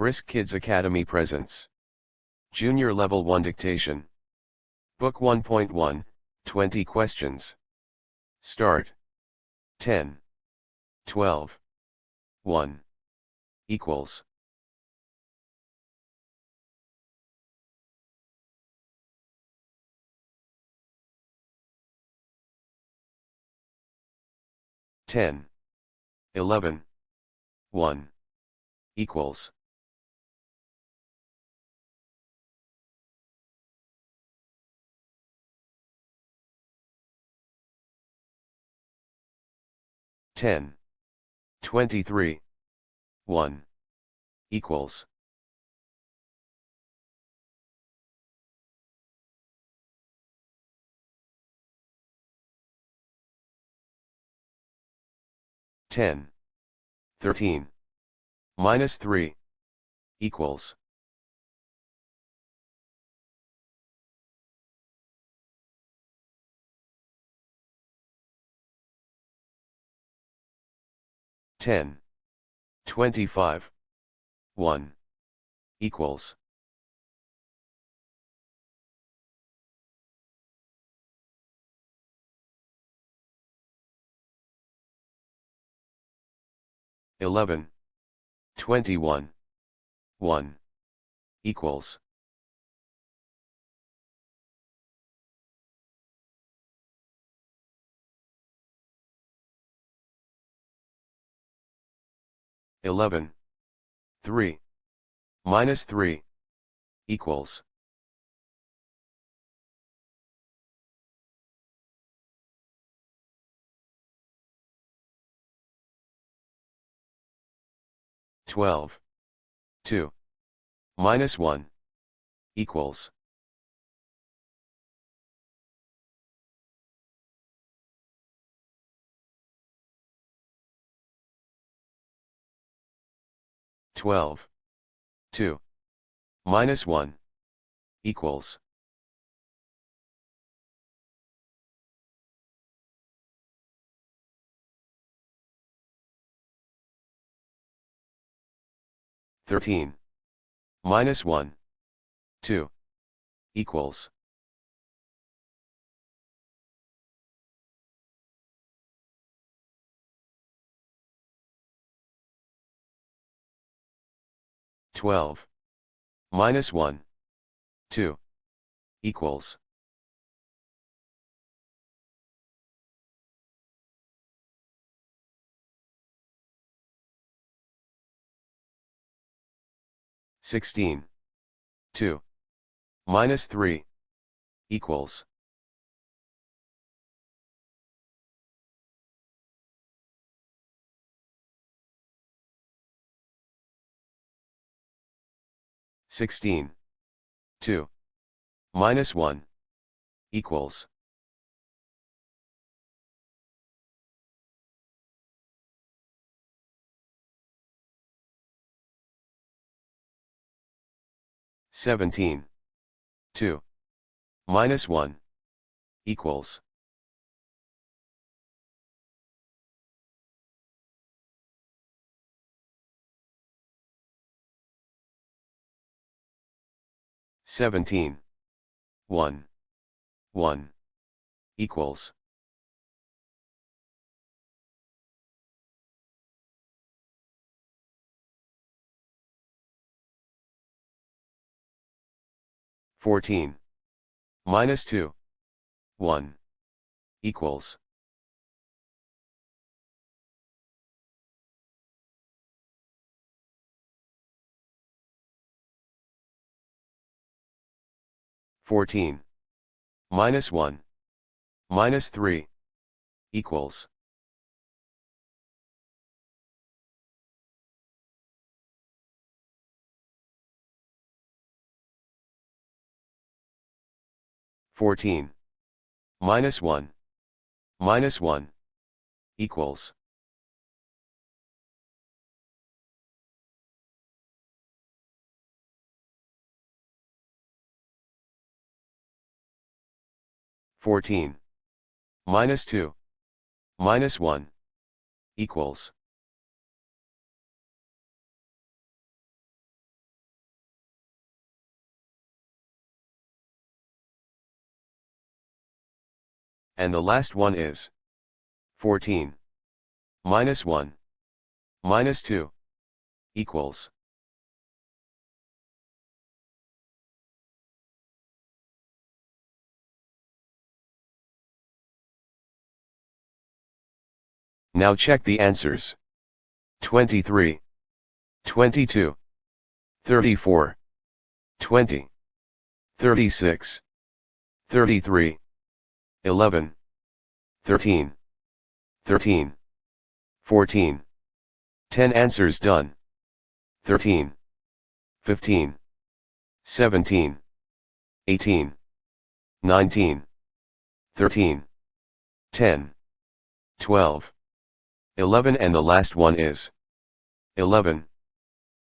BRISK Kids Academy presents Junior Level 1 Dictation. Book 1.1, 20 questions. Start. 10, 12, 1, equals. 10, 11, 1, equals. 10, 23, 1, equals. 10, 13, minus 3, equals. 10, 25, 1, equals. 11, 21, 1, equals. 11, 3, minus 3, equals. 12, 2, minus 1, equals. 12, 2, minus 1, equals. 13, minus 1, 2, equals. 12, minus 1, 2, equals. 16, 2, minus 3, equals. 16, 2, minus 1, equals. 17, 2, minus 1, equals. 17, 1, 1, equals. 14, minus 2, 1, equals. 14, minus 1, minus 3, equals. 14, minus 1, minus 1, equals. 14, minus 2, minus 1, equals. And the last one is 14. Minus 1. Minus 2. Equals. Now check the answers. 23. 22. 34. 20. 36. 33. 11. 13. 13. 14. 10 answers done. 13. 15. 17. 18. 19. 13. 10. 12. 11 and the last one is 11.